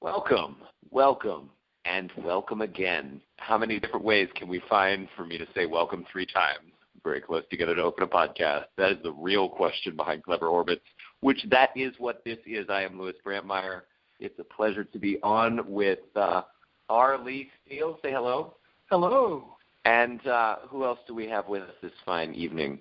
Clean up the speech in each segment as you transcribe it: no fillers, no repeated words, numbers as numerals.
Welcome, and welcome again. How many different ways can we find for me to say welcome 3 times? Very close together to open a podcast. That is the real question behind Clever Orbits, which that is what this is. I am Louis Brandmeier. It's a pleasure to be on with R. Lee Steele. Say hello. Hello. And who else do we have with us this fine evening?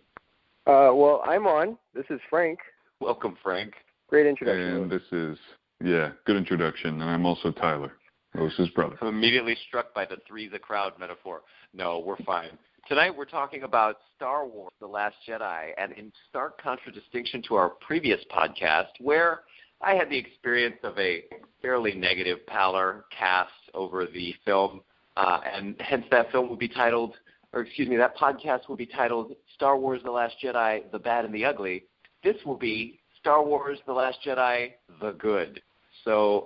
Well, I'm on. This is Frank. Welcome, Frank. Great introduction. And this is, good introduction. And I'm also Tyler, Lewis's brother. I'm immediately struck by the three's a crowd metaphor. No, we're fine. Tonight we're talking about Star Wars, The Last Jedi, and in stark contradistinction to our previous podcast, where I had the experience of a fairly negative pallor cast over the film, and hence that film will be titled, that podcast will be titled Star Wars, The Last Jedi, The Bad and the Ugly. This will be Star Wars, The Last Jedi, The Good. So,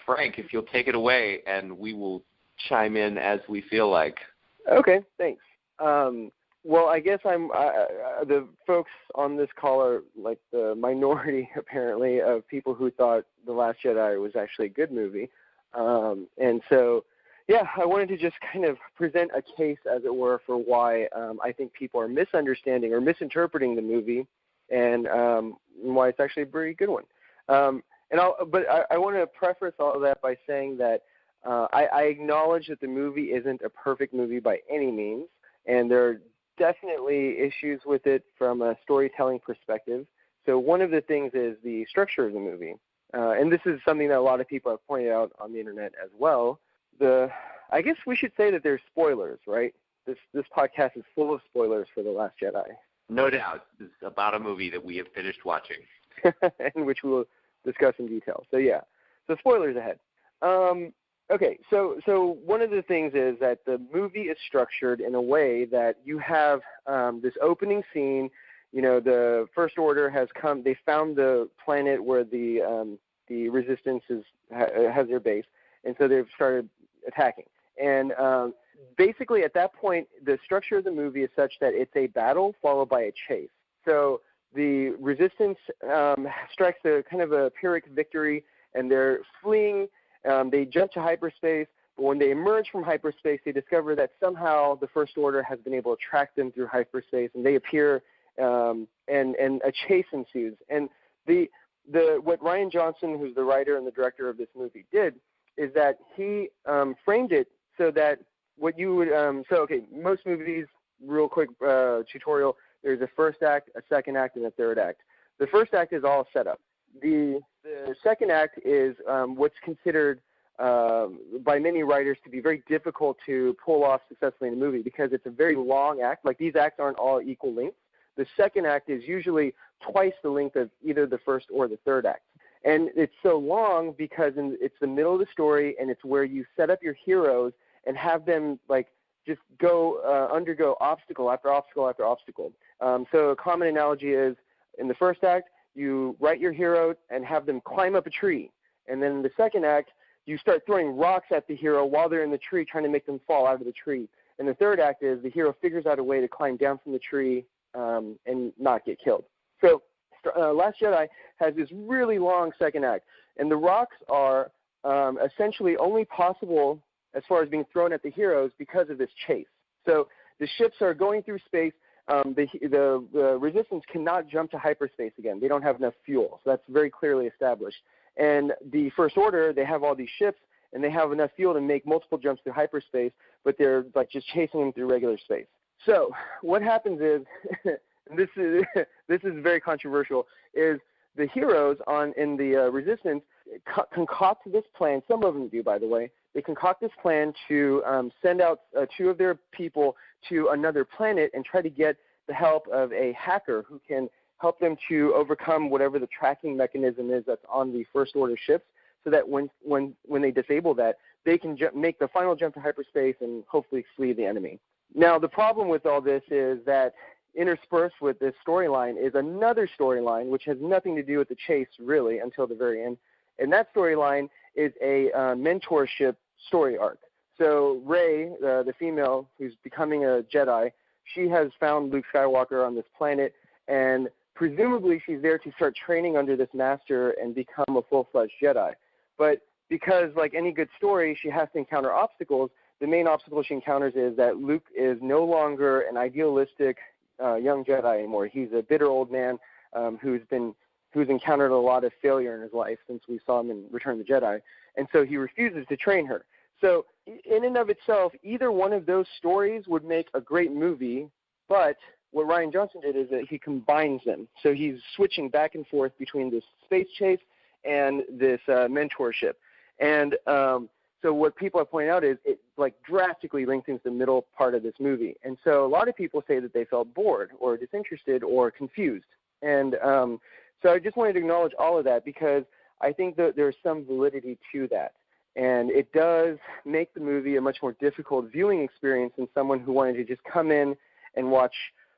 Frank, if you'll take it away, and we will chime in as we feel like. Okay, thanks. Well, I guess I'm the folks on this call are like the minority, apparently, of people who thought The Last Jedi was actually a good movie. And so, I wanted to just kind of present a case, as it were, for why I think people are misunderstanding or misinterpreting the movie, and why it's actually a very good one. But I want to preface all of that by saying that I acknowledge that the movie isn't a perfect movie by any means, and there are definitely issues with it from a storytelling perspective. So one of the things is the structure of the movie, and this is something that a lot of people have pointed out on the internet as well. I guess we should say that there's spoilers, right? This podcast is full of spoilers for The Last Jedi. No doubt. This is about a movie that we have finished watching. and which we will discuss in detail. So spoilers ahead. Okay, so one of the things is that the movie is structured in a way that you have this opening scene. You know, the First Order has come. They found the planet where the Resistance has their base, and so they've started attacking. And basically, at that point, the structure of the movie is such that it's a battle followed by a chase. So the Resistance strikes a kind of a Pyrrhic victory, and they're fleeing. They jump to hyperspace, but when they emerge from hyperspace, they discover that somehow the First Order has been able to track them through hyperspace, and they appear, and a chase ensues. And what Rian Johnson, who's the writer and the director of this movie, did is that he framed it so that what you would most movies, real quick tutorial, there's a first act, a second act, and a third act. The first act is all set up. The second act is what's considered by many writers to be very difficult to pull off successfully in a movie because it's a very long act. Like, these acts aren't all equal length. The second act is usually twice the length of either the first or the third act. And it's so long because it's the middle of the story, and it's where you set up your heroes and have them just go undergo obstacle after obstacle after obstacle. So a common analogy is, in the first act, you write your hero and have them climb up a tree. And then in the second act, you start throwing rocks at the hero while they're in the tree, trying to make them fall out of the tree. And the third act is the hero figures out a way to climb down from the tree and not get killed. So Last Jedi has this really long second act. And the rocks are essentially only possible as far as being thrown at the heroes because of this chase. So the ships are going through space. The Resistance cannot jump to hyperspace again. They don't have enough fuel. So that's very clearly established. And the First Order, they have all these ships, and they have enough fuel to make multiple jumps through hyperspace, but they're just chasing them through regular space. So what happens is, this is very controversial, is the heroes in the Resistance concoct this plan. Some of them do, by the way. They concoct this plan to send out 2 of their people to another planet and try to get the help of a hacker who can help them to overcome whatever the tracking mechanism is that's on the First Order ships, so that when they disable that, they can make the final jump to hyperspace and hopefully flee the enemy. Now, the problem with all this is that interspersed with this storyline is another storyline which has nothing to do with the chase, really, until the very end. And that storyline is a mentorship story arc. So Rey, the female who's becoming a Jedi, she has found Luke Skywalker on this planet, and presumably she's there to start training under this master and become a full-fledged Jedi. But because like any good story, she has to encounter obstacles. The main obstacle she encounters is that Luke is no longer an idealistic young Jedi anymore. He's a bitter old man who's encountered a lot of failure in his life since we saw him in Return of the Jedi, and so he refuses to train her. So in and of itself, either one of those stories would make a great movie, but what Rian Johnson did is that he combines them. So he's switching back and forth between this space chase and this mentorship. And so what people have pointed out is it like drastically lengthens the middle part of this movie. And so a lot of people say that they felt bored or disinterested or confused. And so I just wanted to acknowledge all of that because I think that there's some validity to that. And it does make the movie a much more difficult viewing experience than someone who wanted to just come in and watch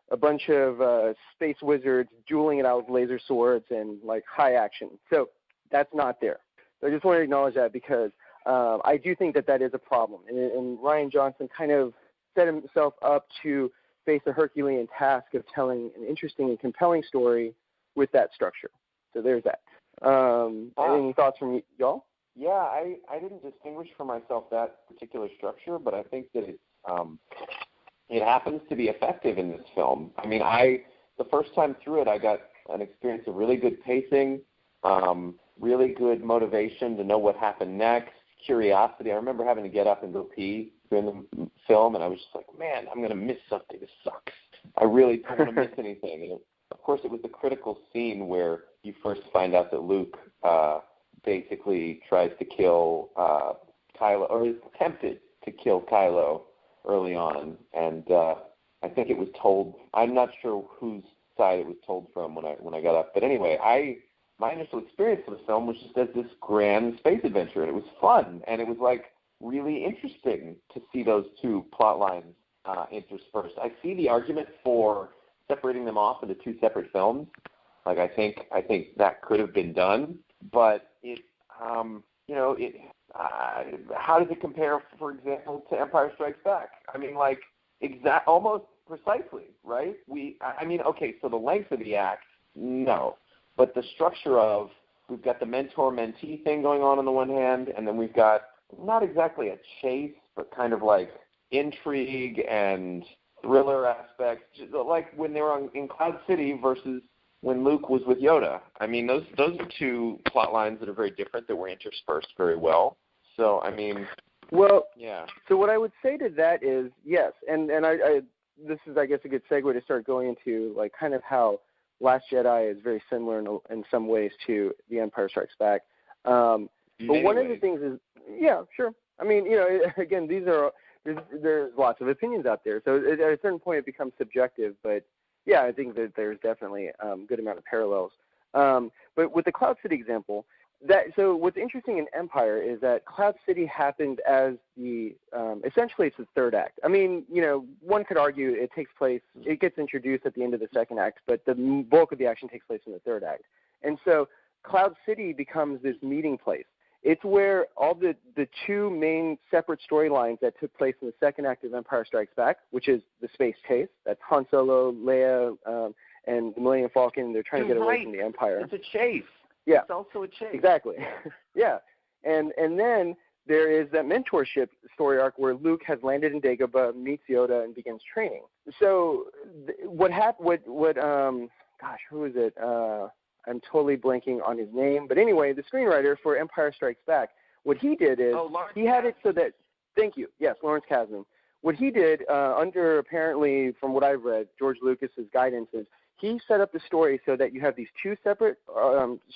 a bunch of space wizards dueling it out with laser swords and like high action. So that's not there. So I just wanted to acknowledge that because I do think that that is a problem. And Rian Johnson kind of set himself up to face a Herculean task of telling an interesting and compelling story with that structure. So there's that. Any thoughts from y'all? Yeah, I didn't distinguish for myself that particular structure, but I think that it happens to be effective in this film. I mean, the first time through it, I got an experience of really good pacing, really good motivation to know what happened next, curiosity. I remember having to get up and go pee during the film, and I was just like, man, I'm going to miss something. This sucks. I really don't want to miss anything. And of course, it was the critical scene where you first find out that Luke basically tries to kill Kylo, or is tempted to kill Kylo early on. And I think it was told, I'm not sure whose side it was told from when I got up. But anyway, my initial experience of the film was just as this grand space adventure, and it was fun, and it was like really interesting to see those two plot lines interspersed. I see the argument for separating them off into two separate films. Like I think that could have been done, but it, how does it compare, for example, to Empire Strikes Back? I mean, like almost precisely, right? Okay, so the length of the act, no. But the structure of, we've got the mentor-mentee thing going on the one hand, and then we've got not exactly a chase, but kind of like intrigue and thriller aspects, like when they were in Cloud City versus when Luke was with Yoda. I mean, those are two plot lines that are very different that were interspersed very well. So, I mean, well, yeah. So what I would say to that is, yes, and I this is, I guess, a good segue to start going into like kind of how Last Jedi is very similar in some ways to The Empire Strikes Back. But one of the things is, yeah, sure. I mean, again, there's lots of opinions out there. So at a certain point it becomes subjective. But, yeah, I think that there's definitely a good amount of parallels. But with the Cloud City example, so what's interesting in Empire is that Cloud City happened as essentially it's the third act. I mean, one could argue it gets introduced at the end of the second act, but the bulk of the action takes place in the third act. And so Cloud City becomes this meeting place. It's where all the two main separate storylines that took place in the second act of Empire Strikes Back, which is the space chase, that's Han Solo, Leia, and the Millennium Falcon, they're trying to get away from the Empire. It's a chase. Yeah. It's also a chase. Exactly. Yeah. And then there is that mentorship story arc where Luke has landed in Dagobah, meets Yoda, and begins training. So who is it? I'm totally blanking on his name. But anyway, the screenwriter for Empire Strikes Back, what he did is he had it so that, thank you, yes, Lawrence Kasdan. What he did under, apparently, from what I've read, George Lucas's guidance is he set up the story so that you have these two separate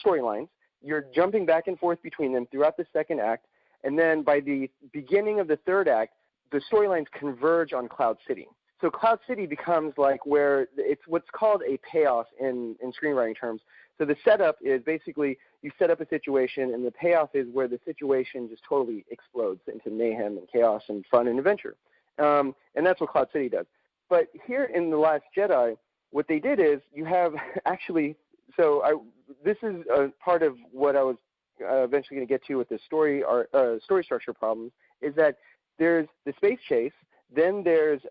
storylines. You're jumping back and forth between them throughout the second act, and then by the beginning of the third act, the storylines converge on Cloud City. So Cloud City becomes like where it's what's called a payoff in screenwriting terms. So the setup is basically you set up a situation, and the payoff is where the situation just totally explodes into mayhem and chaos and fun and adventure. And that's what Cloud City does. But here in The Last Jedi, what they did is you have actually this is a part of what I was eventually going to get to with the story structure problems, is that there's the space chase, then there's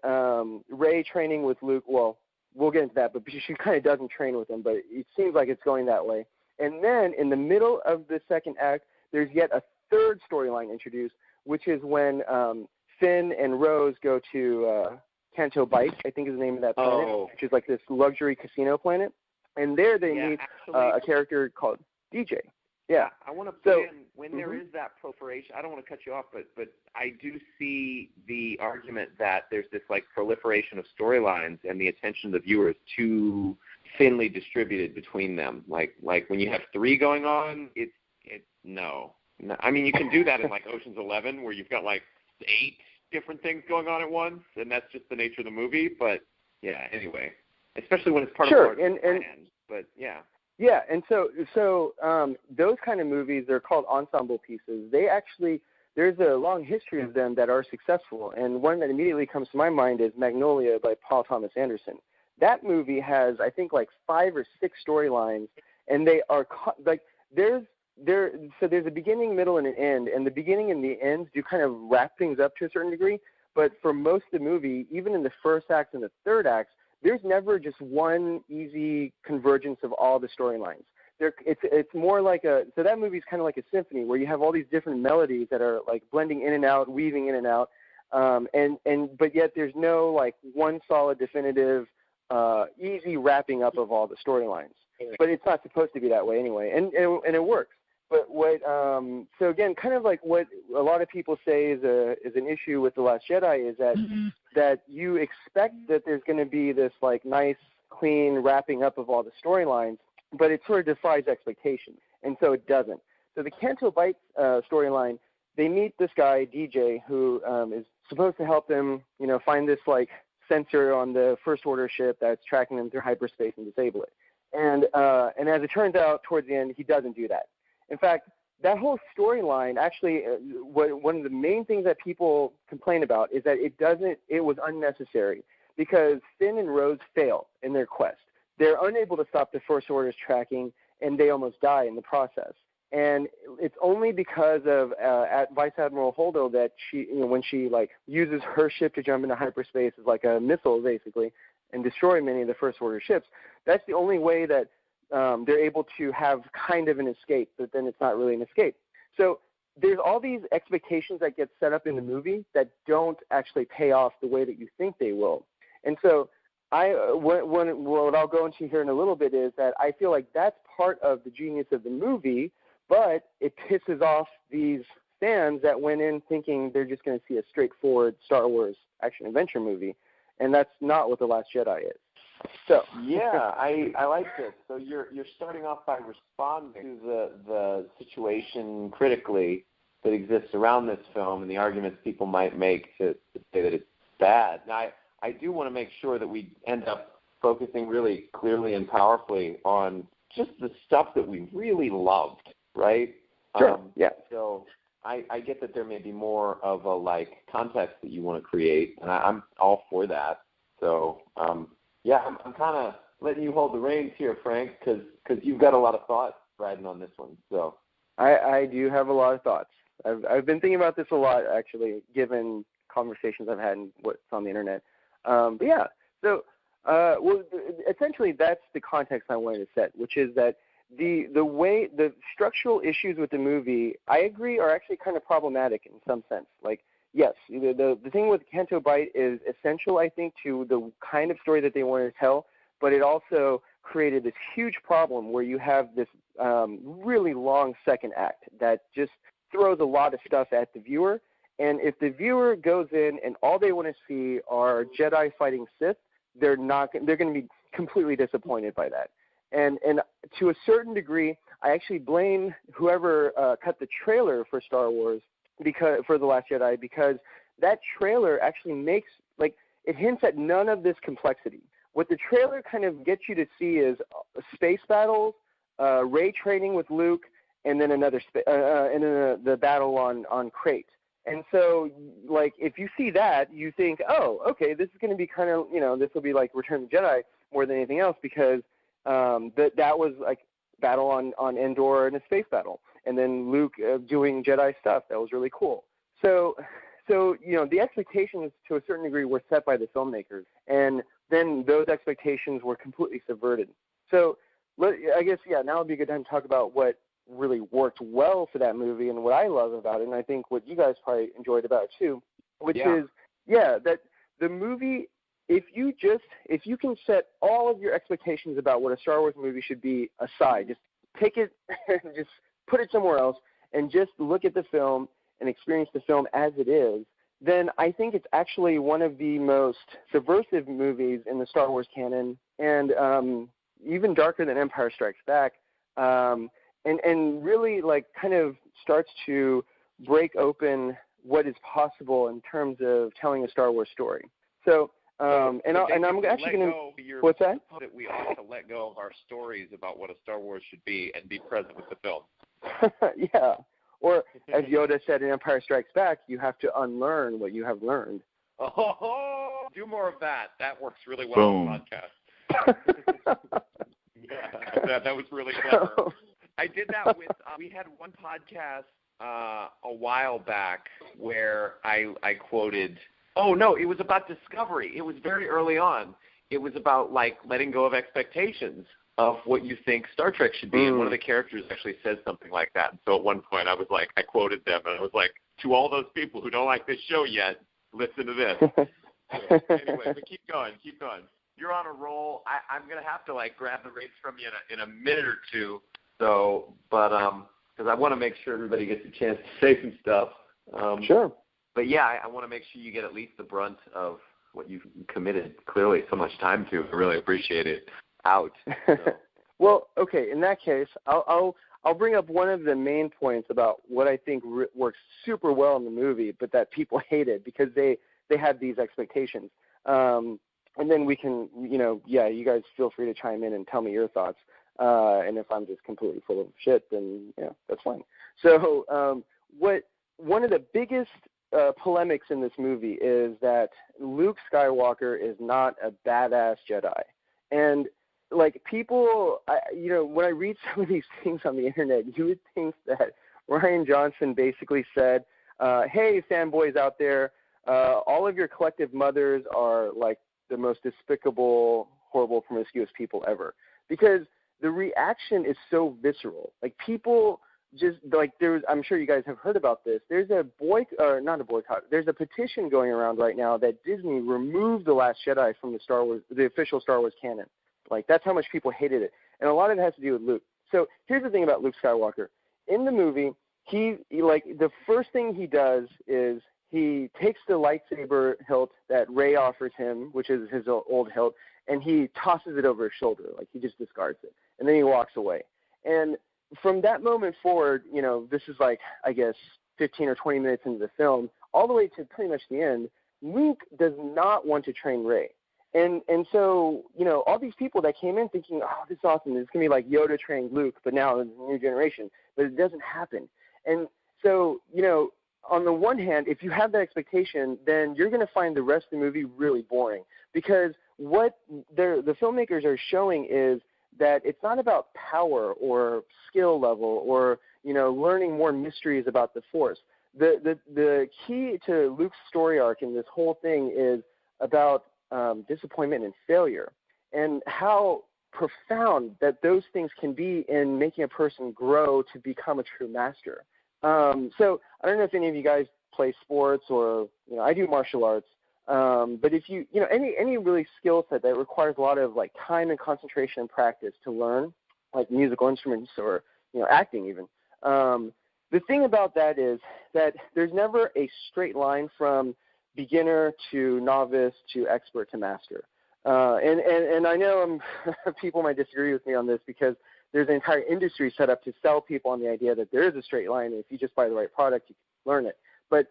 Rey training with Luke. Well, we'll get into that, but she kind of doesn't train with him, but it seems like it's going that way. And then in the middle of the second act, there's yet a third storyline introduced, which is when Finn and Rose go to Canto Bight, I think is the name of that planet, which is like this luxury casino planet. And there they meet a character called DJ. Yeah. I want to put in, when there is that proliferation, I don't want to cut you off, but I do see the argument that there's this like proliferation of storylines and the attention of the viewer is too thinly distributed between them. Like when you have 3 going on, it's no. I mean, you can do that in like Ocean's 11 where you've got like 8 different things going on at once, and that's just the nature of the movie. But yeah, anyway, especially when it's part of a larger plan. But yeah. Yeah, and so those kind of movies, they're called ensemble pieces. They actually, there's a long history of them that are successful, and one that immediately comes to my mind is Magnolia by Paul Thomas Anderson. That movie has, I think, like 5 or 6 storylines, and they are like there's a beginning, middle, and an end, and the beginning and the end do kind of wrap things up to a certain degree. But for most of the movie, even in the first act and the third act, there's never just one easy convergence of all the storylines. It's more like so that movie's kind of like a symphony where you have all these different melodies that are like blending in and out, weaving in and out, but yet there's no like one solid, definitive, easy wrapping up of all the storylines. But it's not supposed to be that way anyway, and it works. But so again, kind of like what a lot of people say is an issue with The Last Jedi is that you expect that there's going to be this like nice, clean wrapping up of all the storylines, but it sort of defies expectations, and so it doesn't. So the Canto Bight storyline, they meet this guy DJ who is supposed to help them, find this like sensor on the First Order ship that's tracking them through hyperspace and disable it. And as it turns out, towards the end, he doesn't do that. In fact, that whole storyline actually, one of the main things that people complain about is that it was unnecessary because Finn and Rose fail in their quest. They're unable to stop the First Order's tracking, and they almost die in the process. And it's only because of Vice Admiral Holdo that she, when she like uses her ship to jump into hyperspace as like a missile basically and destroy many of the First Order ships, that's the only way that they're able to have kind of an escape, but then it's not really an escape. So there's all these expectations that get set up in the movie that don't actually pay off the way that you think they will. And so what I'll go into here in a little bit is that I feel like that's part of the genius of the movie, but it pisses off these fans that went in thinking they're just going to see a straightforward Star Wars action-adventure movie, and that's not what The Last Jedi is. So yeah, I like this. So you're starting off by responding to the situation critically that exists around this film and the arguments people might make to say that it's bad. Now, I do want to make sure that we end up focusing really clearly and powerfully on just the stuff that we really loved, right? Sure. Yeah. So I get that there may be more of a like context that you want to create, and I'm all for that. So yeah, I'm kind of letting you hold the reins here, Frank, because you've got a lot of thoughts riding on this one. So I do have a lot of thoughts. I've been thinking about this a lot, actually, given conversations I've had and what's on the internet. But yeah, so well, essentially that's the context I wanted to set, which is that the way the structural issues with the movie, I agree, are actually kind of problematic in some sense. Like, yes, the thing with Canto Bight is essential, I think, to the kind of story that they wanted to tell, but it also created this huge problem where you have this really long second act that just throws a lot of stuff at the viewer. And if the viewer goes in and all they want to see are Jedi fighting Sith, they're going to be completely disappointed by that. And to a certain degree, I actually blame whoever cut the trailer for Star Wars for The Last Jedi, because that trailer actually makes, like, it hints at none of this complexity. What the trailer kind of gets you to see is space battles, Rey training with Luke, and then the battle on Crate. And so, like, if you see that, you think, oh, okay, this is going to be kind of, this will be like Return of the Jedi more than anything else, because that was like battle on Endor and a space battle. And then Luke doing Jedi stuff. That was really cool. So the expectations to a certain degree were set by the filmmakers, and then those expectations were completely subverted. So I guess, now would be a good time to talk about what really worked well for that movie and what I love about it, and I think what you guys probably enjoyed about it too, which is, that the movie, if you can set all of your expectations about what a Star Wars movie should be aside, just take it and just put it somewhere else and just look at the film and experience the film as it is, then I think it's actually one of the most subversive movies in the Star Wars canon, and even darker than Empire Strikes Back, and really like kind of starts to break open what is possible in terms of telling a Star Wars story. So, I'm actually going to. What's that? That we ought to let go of our stories about what a Star Wars should be and be present with the film. Yeah. Or, as Yoda said in Empire Strikes Back, you have to unlearn what you have learned. Oh, do more of that. That works really well on the podcast. That was really clever. I did that with, we had one podcast a while back where I quoted, it was about Discovery. It was very early on. It was about, like, letting go of expectations of what you think Star Trek should be. And one of the characters actually said something like that. And so at one point I quoted them, and I was like, to all those people who don't like this show yet, listen to this. Anyway, but keep going. You're on a roll. I'm going to have to, like, grab the reins from you in a minute or two. So, but because I want to make sure everybody gets a chance to say some stuff. Sure. But, yeah, I want to make sure you get at least the brunt of what you've committed clearly so much time to. I really appreciate it. Out. So. Well, okay. In that case, I'll bring up one of the main points about what I think works super well in the movie, but that people hated because they had these expectations. And then we can, you guys feel free to chime in and tell me your thoughts. And if I'm just completely full of shit, then that's fine. So, one of the biggest polemics in this movie is that Luke Skywalker is not a badass Jedi, and like people, when I read some of these things on the internet, you would think that Rian Johnson basically said, hey, fanboys out there, all of your collective mothers are like the most despicable, horrible, promiscuous people ever. Because the reaction is so visceral. Like people just like I'm sure you guys have heard about this. There's not a boycott. There's a petition going around right now that Disney removed The Last Jedi from the official Star Wars canon. Like, that's how much people hated it. And a lot of it has to do with Luke. So here's the thing about Luke Skywalker. In the movie, he the first thing he does is he takes the lightsaber hilt that Rey offers him, which is his old hilt, and he tosses it over his shoulder. Like, he just discards it. And then he walks away. And from that moment forward, this is like, I guess, 15 or 20 minutes into the film, all the way to pretty much the end, Luke does not want to train Rey. And so, all these people that came in thinking, oh, this is awesome. It's going to be like Yoda trained Luke, but now it's a new generation. But it doesn't happen. And so, on the one hand, if you have that expectation, then you're going to find the rest of the movie really boring. Because what the filmmakers are showing is that it's not about power or skill level or, learning more mysteries about the Force. The key to Luke's story arc in this whole thing is about disappointment and failure, and how profound that those things can be in making a person grow to become a true master. So I don't know if any of you guys play sports or, I do martial arts, but if any really skill set that requires a lot of like time and concentration and practice to learn, like musical instruments or, acting even, the thing about that is that there's never a straight line from beginner to novice to expert to master. And I know people might disagree with me on this because there's an entire industry set up to sell people on the idea that there is a straight line, and if you just buy the right product, you can learn it. But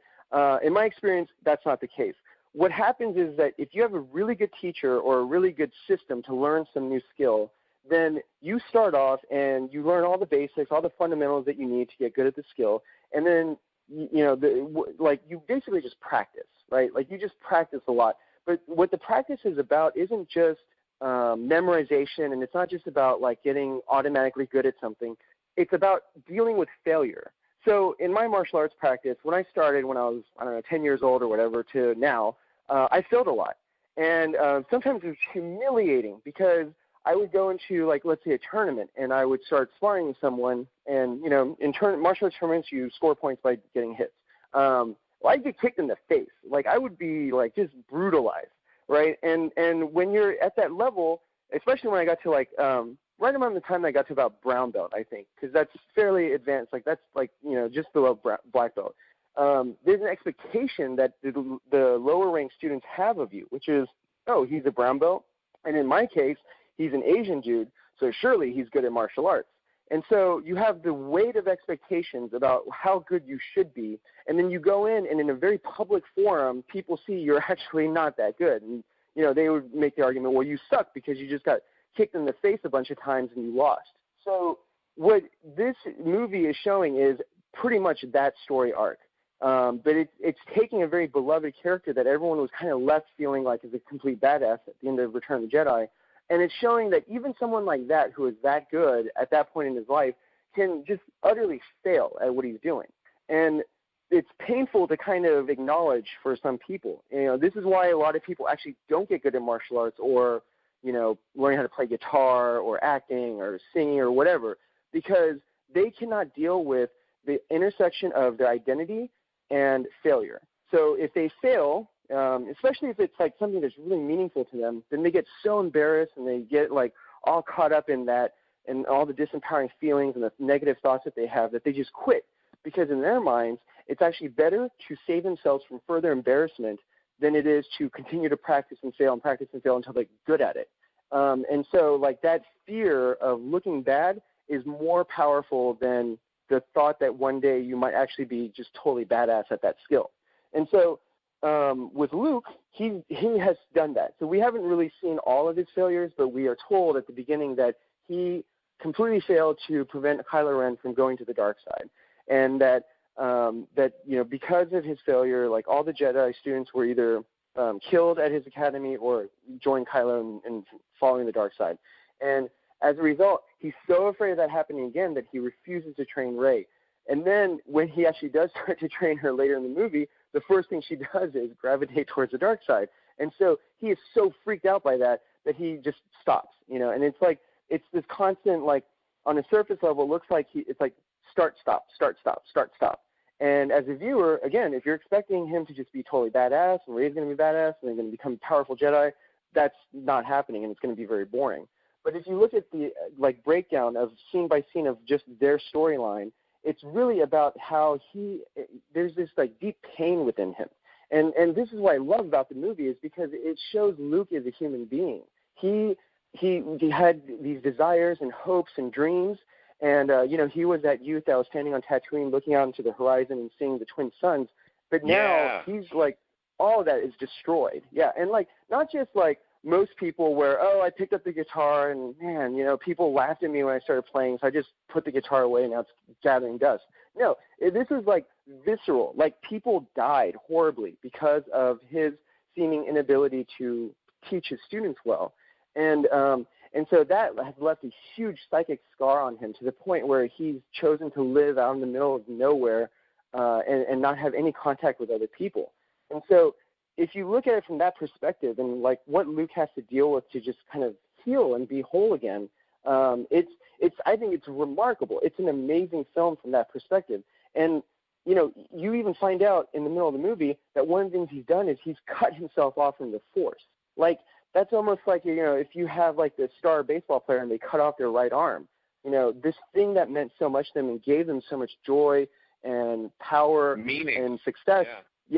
in my experience, that's not the case. What happens is that if you have a really good teacher or a really good system to learn some new skill, then you start off and you learn all the basics, all the fundamentals that you need to get good at the skill, and then you basically just practice, right? Like you just practice a lot. But what the practice is about isn't just memorization, and it's not just about like getting automatically good at something. It's about dealing with failure. So in my martial arts practice, when I started when I was, 10 years old or whatever to now, I failed a lot. And sometimes it was humiliating because I would go into, like, let's say a tournament, and I would start sparring with someone, and, you know, in martial arts tournaments, you score points by getting hits. Well, I'd get kicked in the face. Like, I would be, like, just brutalized, right? And when you're at that level, especially when I got to, like, right around the time I got to about brown belt, I think, because that's fairly advanced. Like, that's, like, you know, just below black belt. There's an expectation that the lower-ranked students have of you, which is, oh, he's a brown belt, and in my case, he's an Asian dude, so surely he's good at martial arts. And so you have the weight of expectations about how good you should be, and then you go in, and in a very public forum, people see you're actually not that good. And, you know, they would make the argument, well, you suck because you just got kicked in the face a bunch of times and you lost. So what this movie is showing is pretty much that story arc. But it's taking a very beloved character that everyone was kind of left feeling like is a complete badass at the end of Return of the Jedi, and it's showing that even someone like that who is that good at that point in his life can just utterly fail at what he's doing. And it's painful to kind of acknowledge for some people. You know, this is why a lot of people actually don't get good at martial arts or, you know, learning how to play guitar or acting or singing or whatever, because they cannot deal with the intersection of their identity and failure. So if they fail, especially if it's like something that's really meaningful to them, then they get so embarrassed and they get like all caught up in that and all the disempowering feelings and the negative thoughts that they have that they just quit. Because in their minds, it's actually better to save themselves from further embarrassment than it is to continue to practice and fail until they're good at it. And so like that fear of looking bad is more powerful than the thought that one day you might actually be just totally badass at that skill. And so with Luke, he has done that. So we haven't really seen all of his failures, but we are told at the beginning that he completely failed to prevent Kylo Ren from going to the dark side. And that, you know, because of his failure, like all the Jedi students were either killed at his academy or joined Kylo in following the dark side. And as a result, he's so afraid of that happening again that he refuses to train Rey. And then when he actually does start to train her later in the movie, the first thing she does is gravitate towards the dark side. And so he is so freaked out by that he just stops, you know. And it's like, it's this constant, like, on a surface level, it looks like it's like start, stop, start, stop, start, stop. And as a viewer, again, if you're expecting him to just be totally badass and Rey's going to be badass and they're going to become a powerful Jedi, that's not happening and it's going to be very boring. But if you look at the like breakdown of scene by scene of just their storyline, it's really about how there's this like deep pain within him. And this is what I love about the movie is because it shows Luke as a human being. He had these desires and hopes and dreams. And, you know, he was that youth that was standing on Tatooine looking out into the horizon and seeing the twin suns. But now he's like, all of that is destroyed. Yeah, and like not just like most people where, oh, I picked up the guitar and, man, you know, people laughed at me when I started playing, so I just put the guitar away and now it's gathering dust. No, this is like visceral. Like people died horribly because of his seeming inability to teach his students well. And so that has left a huge psychic scar on him to the point where he's chosen to live out in the middle of nowhere and not have any contact with other people. And so if you look at it from that perspective and like what Luke has to deal with to just kind of heal and be whole again, I think it's remarkable. It's an amazing film from that perspective. And, you know, you even find out in the middle of the movie that one of the things he's done is he's cut himself off from the Force. Like, that's almost like, you know, if you have like the star baseball player and they cut off their right arm, you know, this thing that meant so much to them and gave them so much joy and power and success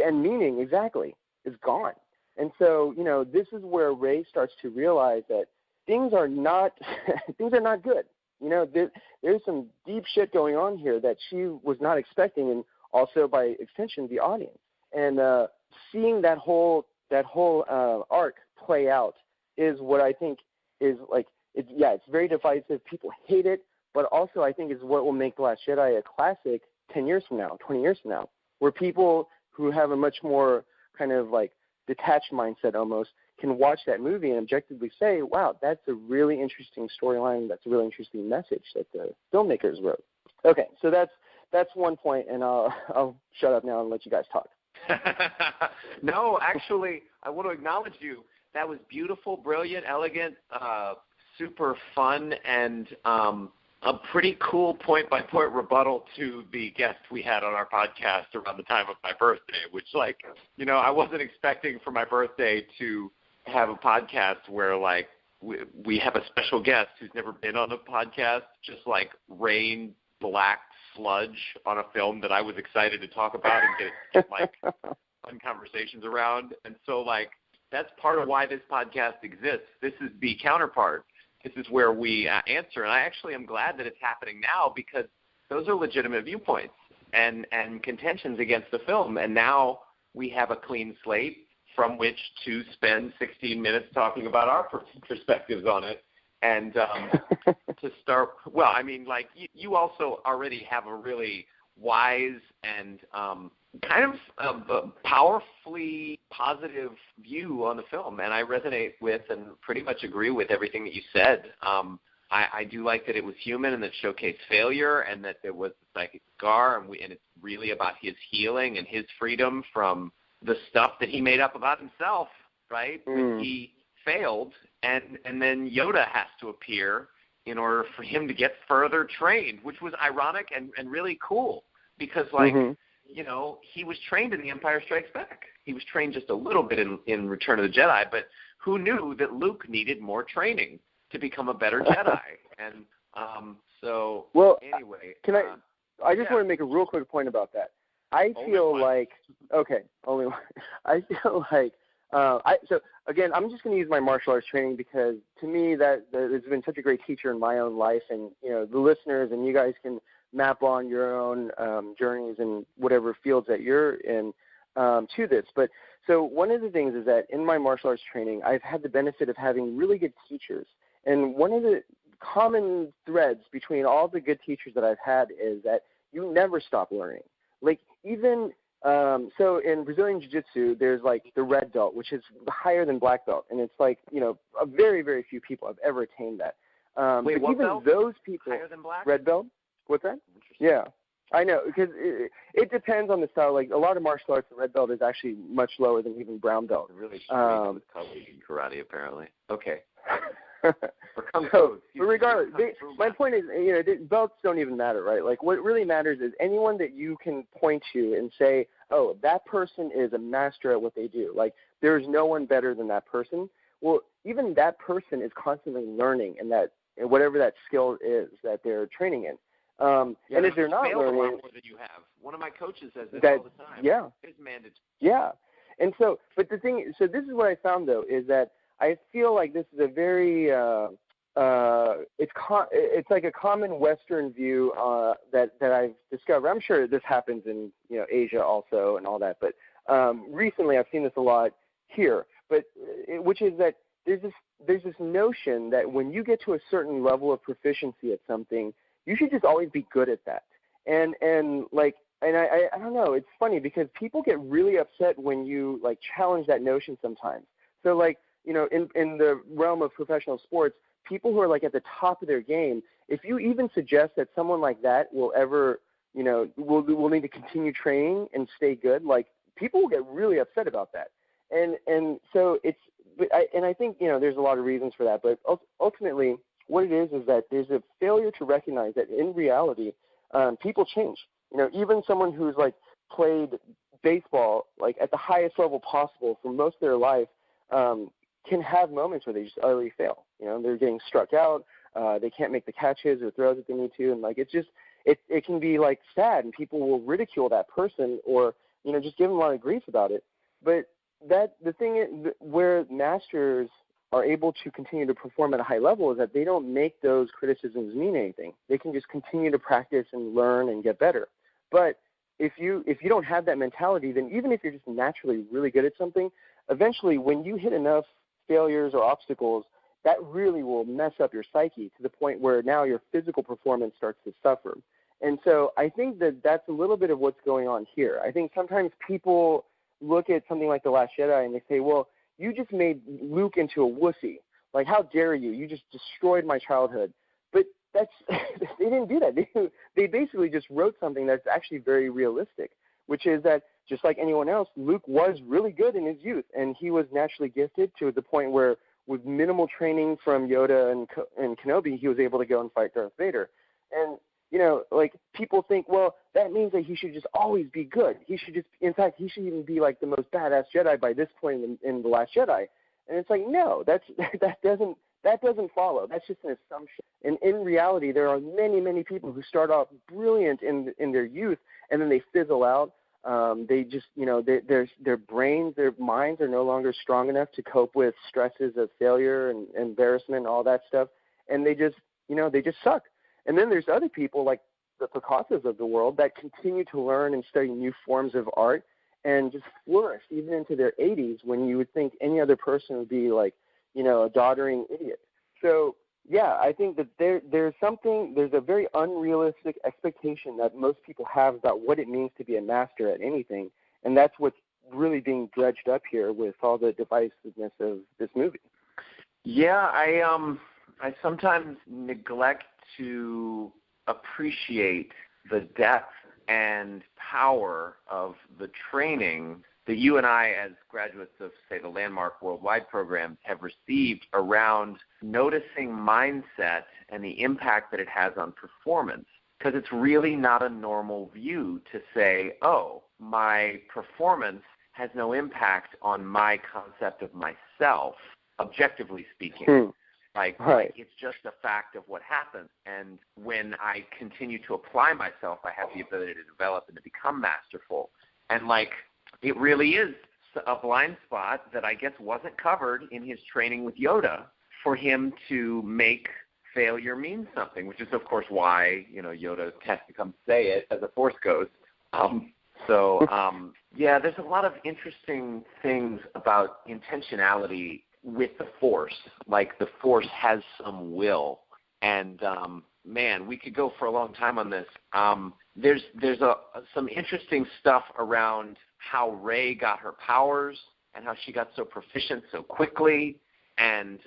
and meaning, exactly, is gone. And so, you know, this is where Rey starts to realize that things are not good. You know, there's some deep shit going on here that she was not expecting, and also by extension the audience. And seeing that whole arc play out is what I think is like, it's very divisive. People hate it, but also I think is what will make The Last Jedi a classic 10 years from now, 20 years from now, where people who have a much more kind of like detached mindset almost can watch that movie and objectively say, wow, that's a really interesting storyline. That's a really interesting message that the filmmakers wrote. Okay, so that's one point, and I'll shut up now and let you guys talk. No, actually, I want to acknowledge you. That was beautiful, brilliant, elegant, super fun and a pretty cool point-by-point rebuttal to the guest we had on our podcast around the time of my birthday, which, like, you know, I wasn't expecting for my birthday to have a podcast where, like, we have a special guest who's never been on a podcast just, like, rain black sludge on a film that I was excited to talk about and get like, fun conversations around. And so, like, that's part of why this podcast exists. This is the counterpart. This is where we answer, and I actually am glad that it's happening now because those are legitimate viewpoints and contentions against the film, and now we have a clean slate from which to spend 16 minutes talking about our perspectives on it. And to start, well, I mean, like, you also already have a really wise and kind of powerfully positive view on the film, and I resonate with and pretty much agree with everything that you said. I do like that it was human and that showcased failure, and that there was the psychic scar, and it's really about his healing and his freedom from the stuff that he made up about himself, right? When he failed, and then Yoda has to appear in order for him to get further trained, which was ironic and really cool because, like, you know, he was trained in The Empire Strikes Back. He was trained just a little bit in Return of the Jedi, but who knew that Luke needed more training to become a better Jedi? And so, well, anyway. I just want to make a real quick point about that. I feel like, okay, only one. I feel like, so again, I'm just going to use my martial arts training because to me that has been such a great teacher in my own life, and, you know, the listeners and you guys can map on your own journeys in whatever fields that you're in to this. But so one of the things is that in my martial arts training, I've had the benefit of having really good teachers. And one of the common threads between all the good teachers that I've had is that you never stop learning. Like, even so in Brazilian Jiu-Jitsu, there's like the red belt, which is higher than black belt. And it's like, you know, a very, very few people have ever attained that. Wait, but even belt? those people, higher than black? Red belt? What's that? Yeah, I know, because it depends on the style. Like, a lot of martial arts, the red belt is actually much lower than even brown belt. Really strange with color in karate, apparently. Okay. For Kung Fu. But regardless, my point is, you know, belts don't even matter, right? Like, what really matters is anyone that you can point to and say, oh, that person is a master at what they do. Like, there's no one better than that person. Well, even that person is constantly learning in whatever that skill is that they're training in. And if they're not learning, a lot more than you have. One of my coaches says this all the time. Yeah. It's mandatory. Yeah. And so, but the thing, so this is what I found though, is that I feel like this is a very, it's like a common Western view that I've discovered. I'm sure this happens in, you know, Asia also and all that, but recently I've seen this a lot here. But which is that there's this notion that when you get to a certain level of proficiency at something, you should just always be good at that. And I don't know, it's funny because people get really upset when you, like, challenge that notion sometimes. So, like, you know, in the realm of professional sports, people who are, like, at the top of their game, if you even suggest that someone like that will ever, you know, will need to continue training and stay good, like, people will get really upset about that. And so I think, you know, there's a lot of reasons for that, but ultimately what it is that there's a failure to recognize that in reality, people change. You know, even someone who's, like, played baseball, like, at the highest level possible for most of their life, can have moments where they just utterly fail. You know, they're getting struck out, they can't make the catches or throws that they need to, and, like, it's just, it can be, like, sad, and people will ridicule that person or, you know, just give them a lot of grief about it. But the thing is, where masters are able to continue to perform at a high level is that they don't make those criticisms mean anything. They can just continue to practice and learn and get better. But if you don't have that mentality, then even if you're just naturally really good at something, eventually when you hit enough failures or obstacles, that really will mess up your psyche to the point where now your physical performance starts to suffer. And so I think that that's a little bit of what's going on here. I think sometimes people look at something like The Last Jedi and they say, well, you just made Luke into a wussy. Like, how dare you? You just destroyed my childhood. But that's they didn't do that. They basically just wrote something that's actually very realistic, which is that just like anyone else, Luke was really good in his youth, and he was naturally gifted to the point where with minimal training from Yoda and Kenobi, he was able to go and fight Darth Vader. And, you know, like, people think, well, that means that he should just always be good. He should just, in fact, he should even be like the most badass Jedi by this point in The Last Jedi. And it's like, no, that doesn't follow. That's just an assumption. And in reality, there are many, many people who start off brilliant in their youth, and then they fizzle out. They just, you know, their brains, their minds are no longer strong enough to cope with stresses of failure and embarrassment and all that stuff. And they just, you know, they just suck. And then there's other people like the Picassos of the world that continue to learn and study new forms of art and just flourish even into their 80s, when you would think any other person would be like, you know, a doddering idiot. So, yeah, I think that there's a very unrealistic expectation that most people have about what it means to be a master at anything, and that's what's really being dredged up here with all the divisiveness of this movie. Yeah, I sometimes neglect to appreciate the depth and power of the training that you and I, as graduates of, say, the landmark worldwide programs, have received around noticing mindset and the impact that it has on performance. Because it's really not a normal view to say, oh, my performance has no impact on my concept of myself, objectively speaking. Like it's just a fact of what happens. And when I continue to apply myself, I have the ability to develop and to become masterful. And, like, it really is a blind spot that I guess wasn't covered in his training with Yoda for him to make failure mean something, which is, of course, why, you know, Yoda has to come say it as a Force ghost. Yeah, there's a lot of interesting things about intentionality with the Force. Like, the Force has some will. And, man, we could go for a long time on this. There's some interesting stuff around how Rey got her powers and how she got so proficient so quickly, and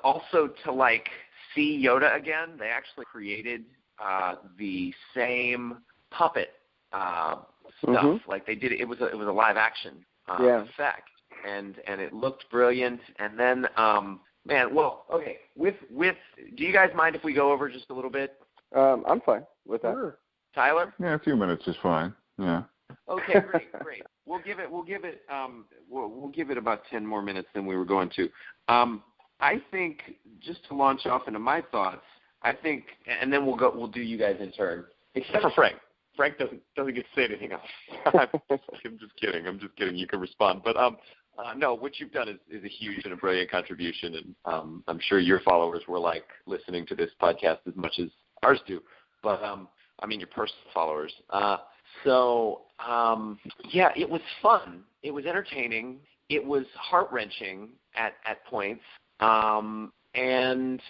also to, like, see Yoda again. They actually created the same puppet stuff. Like, they did it was a live action effect, and it looked brilliant. And then man, well, okay, with do you guys mind if we go over just a little bit? I'm fine with that. Sure. Tyler? Yeah, a few minutes is fine. Yeah. Okay, great. We'll give it about 10 more minutes than we were going to. I think, just to launch off into my thoughts, I think, and then we'll do you guys in turn, except for Frank. Frank doesn't get to say anything else. I'm just kidding. You can respond, but no, what you've done is a huge and a brilliant contribution, and I'm sure your followers were like listening to this podcast as much as ours do. But I mean, your personal followers. Yeah, it was fun. It was entertaining. It was heart-wrenching at points. And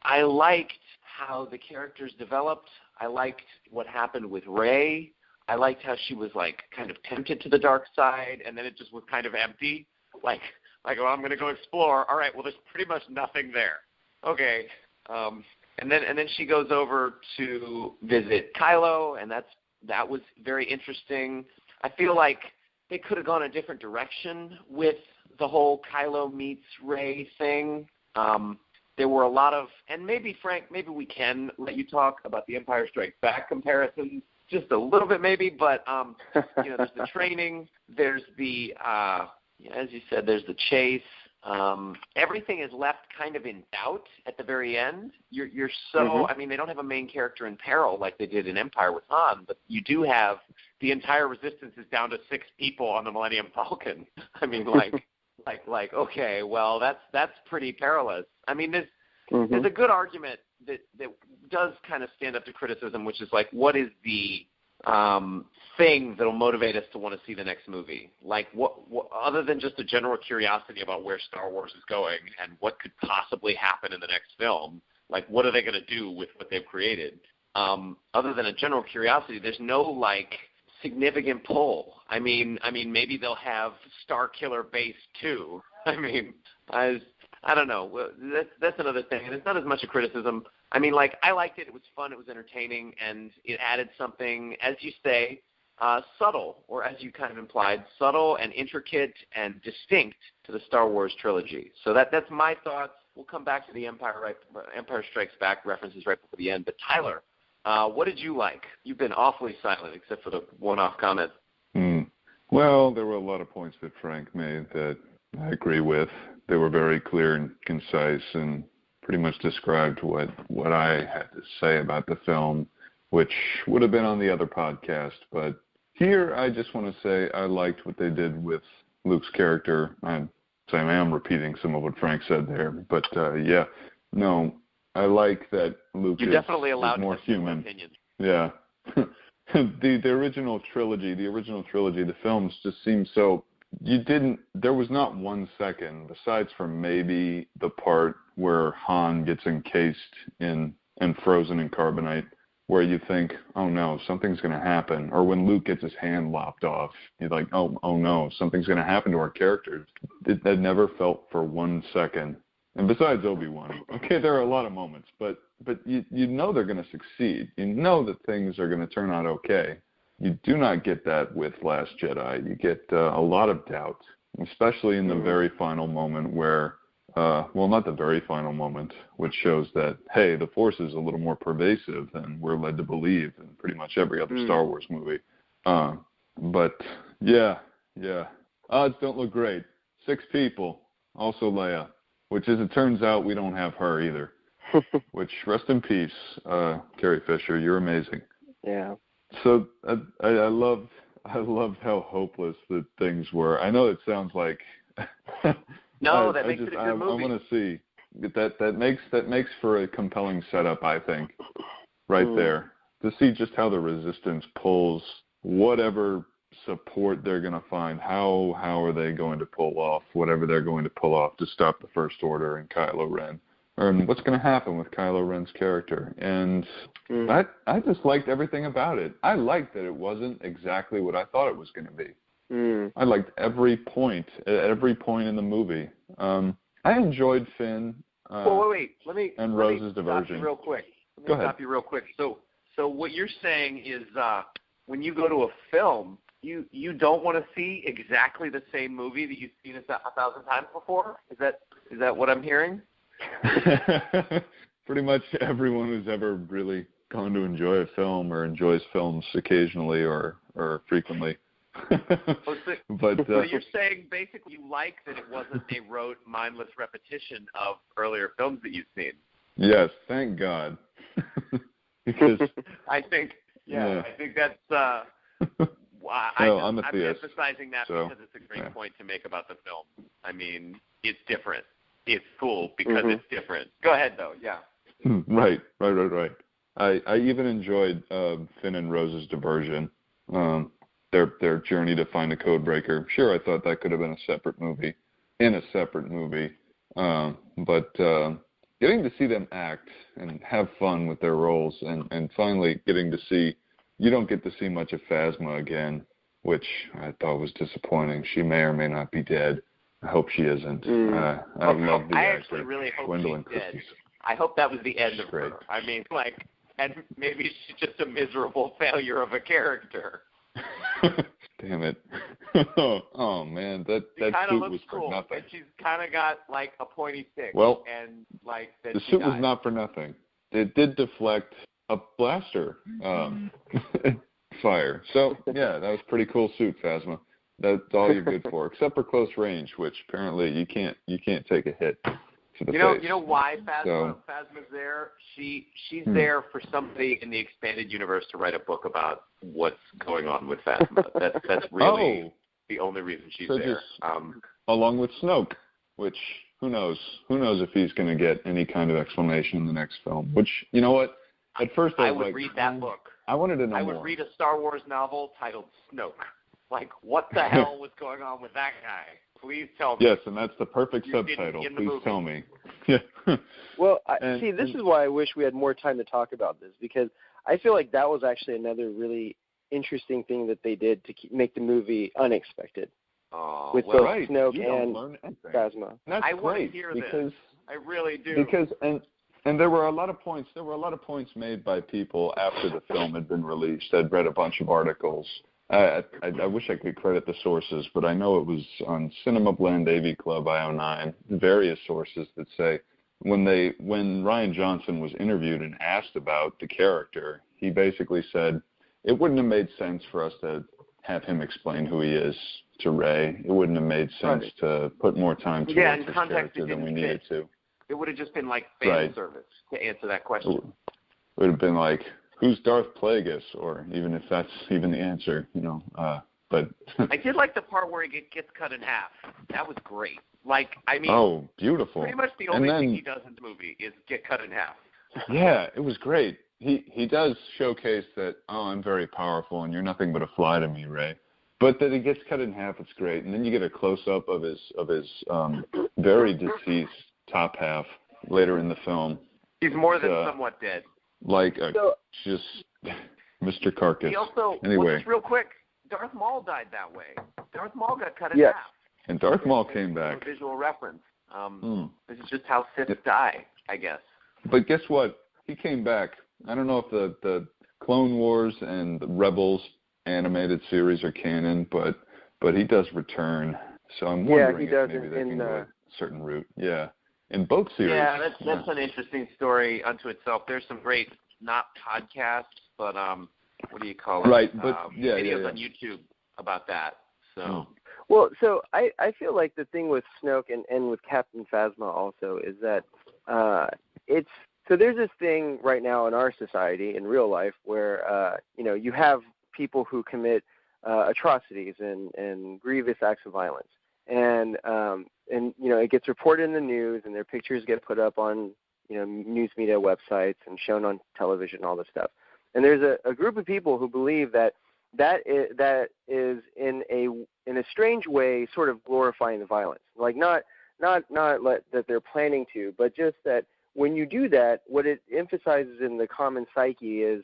I liked how the characters developed. I liked what happened with Rey. I liked how she was, like, kind of tempted to the dark side, and then it just was kind of empty. Like, oh, I'm going to go explore. All right, well, there's pretty much nothing there. Okay. And then she goes over to visit Kylo, and that was very interesting. I feel like they could have gone a different direction with the whole Kylo meets Rey thing. There were a lot of, and maybe, Frank, maybe we can let you talk about the Empire Strikes Back comparisons just a little bit maybe, but, you know, there's the training, there's the, as you said, there's the chase. Everything is left kind of in doubt at the very end. You're so, I mean, they don't have a main character in peril like they did in Empire with Han, but you do have the entire Resistance is down to 6 people on the Millennium Falcon. I mean, like, okay, well, that's pretty perilous. I mean, there's a good argument that does kind of stand up to criticism, which is like, what is the thing that'll motivate us to want to see the next movie? Like, what other than just a general curiosity about where Star Wars is going and what could possibly happen in the next film? Like, what are they going to do with what they've created? Other than a general curiosity, there's no, like, significant pull. I mean, maybe they'll have Star Killer Base 2. I mean, I don't know. That's another thing, and it's not as much a criticism. I mean, like, I liked it. It was fun. It was entertaining, and it added something, as you say, subtle, or as you kind of implied, subtle and intricate and distinct to the Star Wars trilogy. So that's my thoughts. We'll come back to the Empire Strikes Back references right before the end. But Tyler, what did you like? You've been awfully silent except for the one-off comment. Well, there were a lot of points that Frank made that I agree with. They were very clear and concise and pretty much described what I had to say about the film, which would have been on the other podcast. But here I just want to say I liked what they did with Luke's character. I am repeating some of what Frank said there. But, I like that Luke You're is definitely allowed more to have human. Opinions. Yeah. The original trilogy, the films just seemed so, there was not 1 second, besides from maybe the part where Han gets encased and frozen in carbonite, where you think, oh no, something's going to happen. Or when Luke gets his hand lopped off, you're like, oh no, something's going to happen to our characters. That never felt for 1 second. And besides Obi-Wan, okay, there are a lot of moments, but you know they're going to succeed. You know that things are going to turn out okay. You do not get that with Last Jedi. You get a lot of doubt, especially in the very final moment where, not the very final moment, which shows that, hey, the Force is a little more pervasive than we're led to believe in pretty much every other Star Wars movie. But, yeah. Odds don't look great. 6 people, also Leia, which, as it turns out, we don't have her either. Which, rest in peace, Carrie Fisher. You're amazing. Yeah. So I loved how hopeless the things were. I know it sounds like no, that makes it a good movie. I want to see that makes for a compelling setup. I think right there to see just how the Resistance pulls whatever support they're going to find. How are they going to pull off whatever they're going to pull off to stop the First Order and Kylo Ren? And what's going to happen with Kylo Ren's character. And I just liked everything about it. I liked that it wasn't exactly what I thought it was going to be. I liked every point in the movie. I enjoyed Finn wait. and Rose's diversion. Stop you real quick. Go ahead. Stop you real quick. So what you're saying is when you go to a film, you don't want to see exactly the same movie that you've seen 1,000 times before? Is that what I'm hearing? Pretty much everyone who's ever really gone to enjoy a film or enjoys films occasionally or frequently. But you're saying basically you like that it wasn't a rote, mindless repetition of earlier films that you've seen. Yes, thank God. Because I think that's. I'm emphasizing that because it's a great point to make about the film. I mean, it's different. It's cool because it's different. Go ahead, though. Yeah. Right. I even enjoyed Finn and Rose's diversion, their journey to find a code breaker. Sure, I thought that could have been a separate movie, but getting to see them act and have fun with their roles and finally getting to see, you don't get to see much of Phasma again, which I thought was disappointing. She may or may not be dead. I hope she isn't. I love the actor. I actually really hope Gwendolyn she's dead. Christie. I hope that was the end of Great. her. I mean, and maybe she's just a miserable failure of a character. Damn it. Oh man, that suit was cool, for nothing. And she's kind of got a pointy stick. Well, and the suit was not for nothing. It did deflect a blaster fire. So yeah, that was a pretty cool suit, Phasma. That's all you're good for, except for close range, which apparently you can't take a hit to the face. You know why Phasma's there? She's there for somebody in the expanded universe to write a book about what's going on with Phasma. That's really the only reason she's there. Along with Snoke, which who knows if he's going to get any kind of explanation in the next film. Which, you know what? At first I would read that book. I wanted to know more. I would read a Star Wars novel titled Snoke. What the hell was going on with that guy? Please tell me. Yes, and that's the perfect subtitle. Please tell me. Yeah. Well, this is why I wish we had more time to talk about this, because I feel like that was actually another really interesting thing that they did to make the movie unexpected. With both Snoke and Phasma. I want to hear this. I really do. Because and there were a lot of points made by people after the film had been released. I'd read a bunch of articles I wish I could credit the sources, but I know it was on Cinema Blend AV Club IO9, various sources that say when Rian Johnson was interviewed and asked about the character, he basically said it wouldn't have made sense for us to have him explain who he is to Rey. It wouldn't have made sense to put more time towards his character than we needed to. It would have just been like fan service to answer that question. It would have been like, who's Darth Plagueis? Or even if that's even the answer, but I did like the part where he gets cut in half. That was great. Like, I mean, oh, beautiful. Pretty much the only thing he does in the movie is get cut in half. Yeah, it was great. He does showcase that, I'm very powerful and you're nothing but a fly to me, Rey. But that he gets cut in half, it's great. And then you get a close-up of his very deceased top half later in the film. He's more than somewhat dead. Like just Mr. Carcass. He also, anyway. Just real quick, Darth Maul died that way. Darth Maul got cut in half. And Darth Maul came back. A visual reference. This is just how Sith die, I guess. But guess what? He came back. I don't know if the Clone Wars and the Rebels animated series are canon, but he does return. So I'm wondering if maybe they can go a certain route. Yeah. In both series. Yeah, that's an interesting story unto itself. There's some great, not podcasts, but what do you call it? Right, but videos on YouTube about that. So. Well, so I feel like the thing with Snoke and with Captain Phasma also is that so there's this thing right now in our society, in real life, where you have people who commit atrocities and grievous acts of violence, and it gets reported in the news, and their pictures get put up on news media websites and shown on television, all this stuff. And there's a group of people who believe that is in a strange way sort of glorifying the violence, like not that they're planning to, but just that when you do that, what it emphasizes in the common psyche is,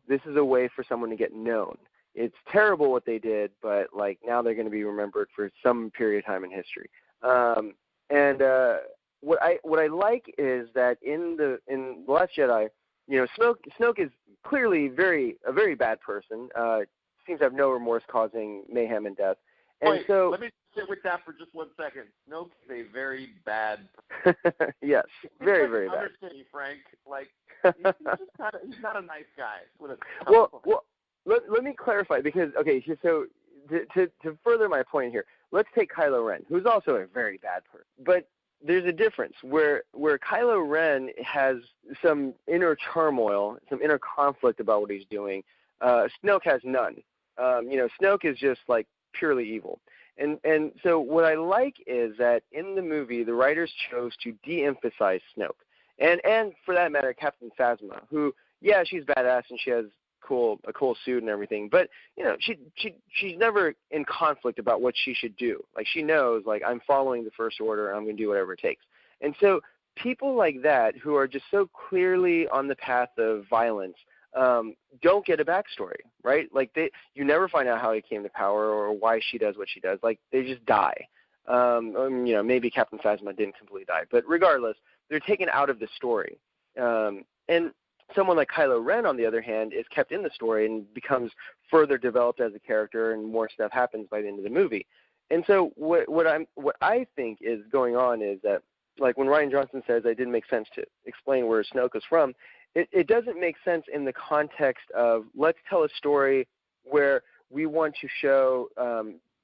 this is a way for someone to get known. It's terrible what they did, but like now they're going to be remembered for some period of time in history. What I like is that in The Last Jedi, Snoke is clearly a very bad person. Seems to have no remorse, causing mayhem and death. And wait, so let me sit with that for just 1 second. Snoke is a very bad. Yes, very, very bad. Understand you, Frank. Like he's not a nice guy. Let me clarify, because so to further my point here, let's take Kylo Ren, who's also a very bad person. But there's a difference where Kylo Ren has some inner turmoil, some inner conflict about what he's doing. Snoke has none. Snoke is just like purely evil. And so what I like is that in the movie, the writers chose to de-emphasize Snoke. And for that matter, Captain Phasma, who, she's badass and she has a cool suit and everything, but she's never in conflict about what she should do. Like, she knows, like, I'm following the First Order and I'm going to do whatever it takes. And so people like that, who are just so clearly on the path of violence, don't get a backstory, right? Like, you never find out how he came to power or why she does what she does. Like, they just die. Maybe Captain Phasma didn't completely die, but regardless, they're taken out of the story. And someone like Kylo Ren, on the other hand, is kept in the story and becomes further developed as a character, and more stuff happens by the end of the movie. And so what I think is going on is that, like, when Rian Johnson says it didn't make sense to explain where Snoke is from, it doesn't make sense in the context of, let's tell a story where we want to show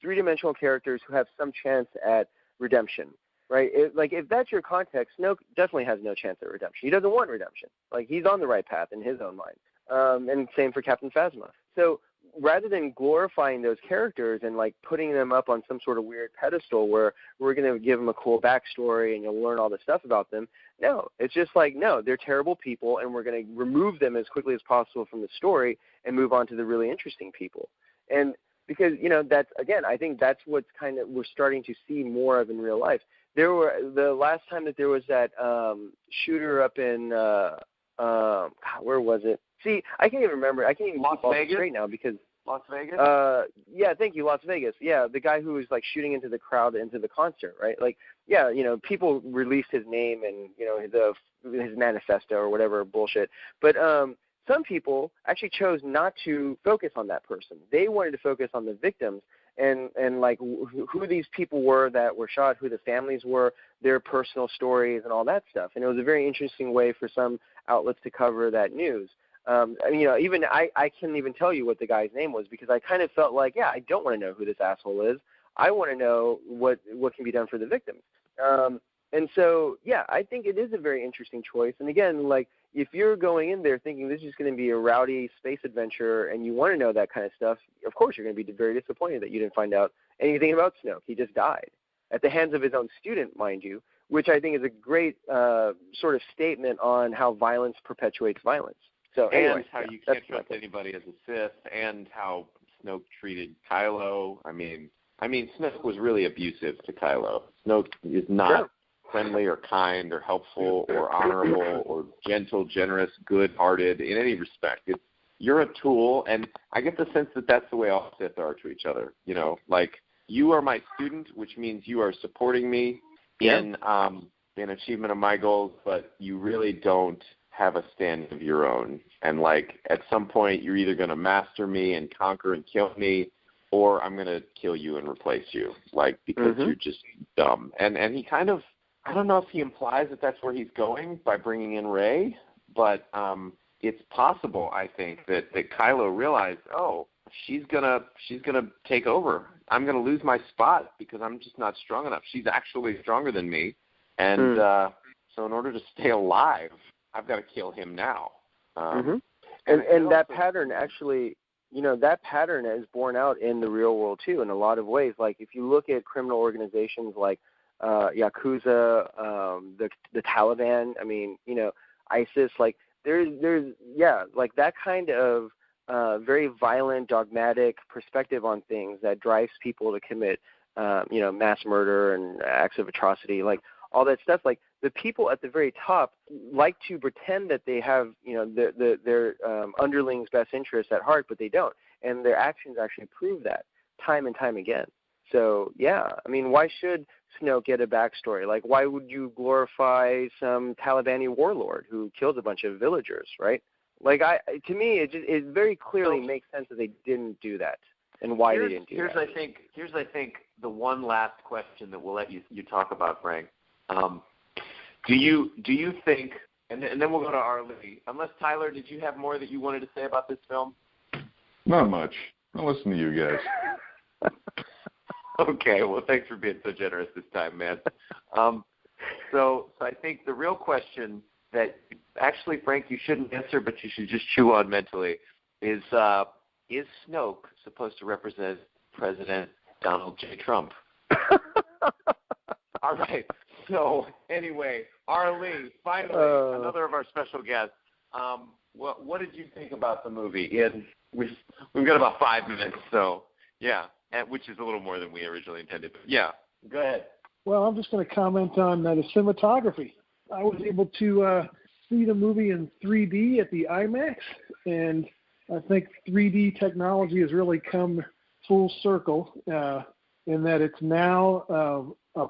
three-dimensional characters who have some chance at redemption, right? If that's your context, Snoke definitely has no chance at redemption. He doesn't want redemption. Like, he's on the right path in his own mind. And same for Captain Phasma. So rather than glorifying those characters and, like, putting them up on some sort of weird pedestal where we're going to give them a cool backstory and you'll learn all this stuff about them, no, it's just like, no, they're terrible people, and we're going to remove them as quickly as possible from the story and move on to the really interesting people. And because, that's, again, I think that's what's kind of we're starting to see more of in real life. The last time that there was that shooter up in where was it? See, I can't even remember. I can't even keep all this straight now because Las Vegas. Yeah, thank you, Las Vegas. Yeah, the guy who was like shooting into the crowd into the concert, right? Like, yeah, people released his name and his manifesto or whatever bullshit. But some people actually chose not to focus on that person. They wanted to focus on the victims and like who these people were that were shot, who the families were, their personal stories and all that stuff. And it was a very interesting way for some outlets to cover that news. Even I couldn't even tell you what the guy's name was because I kind of felt like, yeah, I don't want to know who this asshole is. I want to know what can be done for the victims. And so, yeah, I think it is a very interesting choice. And again, like if you're going in there thinking this is going to be a rowdy space adventure and you want to know that kind of stuff, of course you're going to be very disappointed that you didn't find out anything about Snoke. He just died at the hands of his own student, mind you, which I think is a great sort of statement on how violence perpetuates violence. So anyway, and how you can't trust anybody as a Sith, and how Snoke treated Kylo. I mean, Snoke was really abusive to Kylo. Snoke is not friendly or kind or helpful or honorable or gentle, generous, good-hearted in any respect. You're a tool, and I get the sense that that's the way all Sith are to each other. You know, like you are my student, which means you are supporting me in achievement of my goals, but you really don't have a stand of your own. And like at some point, you're either going to master me and conquer and kill me, or I'm going to kill you and replace you, like because you're just dumb. And he kind of, I don't know if he implies that that's where he's going by bringing in Rey, but it's possible, I think, that Kylo realized, oh, she's gonna take over. I'm gonna lose my spot because I'm just not strong enough. She's actually stronger than me, and so in order to stay alive, I've got to kill him now. And that pattern actually, that pattern is borne out in the real world too in a lot of ways. Like if you look at criminal organizations like Yakuza, the Taliban, ISIS, like there's like that kind of very violent, dogmatic perspective on things that drives people to commit, mass murder and acts of atrocity, like all that stuff. Like the people at the very top like to pretend that they have, their underlings' best interests at heart, but they don't, and their actions actually prove that time and time again. So, yeah, why should Snoke get a backstory? Like, why would you glorify some Talibani warlord who kills a bunch of villagers, right? Like, to me, it very clearly makes sense that they didn't do that and why they didn't do that. Here's, I think, the one last question that we'll let you talk about, Frank. Do you think, and then we'll go to Arlie, unless, Tyler, did you have more that you wanted to say about this film? Not much. I'll listen to you guys. Okay, well, thanks for being so generous this time, man. So I think the real question that actually, Frank, you shouldn't answer, but you should just chew on mentally, is Snoke supposed to represent President Donald J. Trump? All right. So anyway, Arlie, finally, another of our special guests. What did you think about the movie? And we've got about 5 minutes, so yeah. Which is a little more than we originally intended. But yeah, go ahead. Well, I'm just going to comment on the cinematography. I was able to see the movie in 3D at the IMAX, and I think 3D technology has really come full circle in that it's now a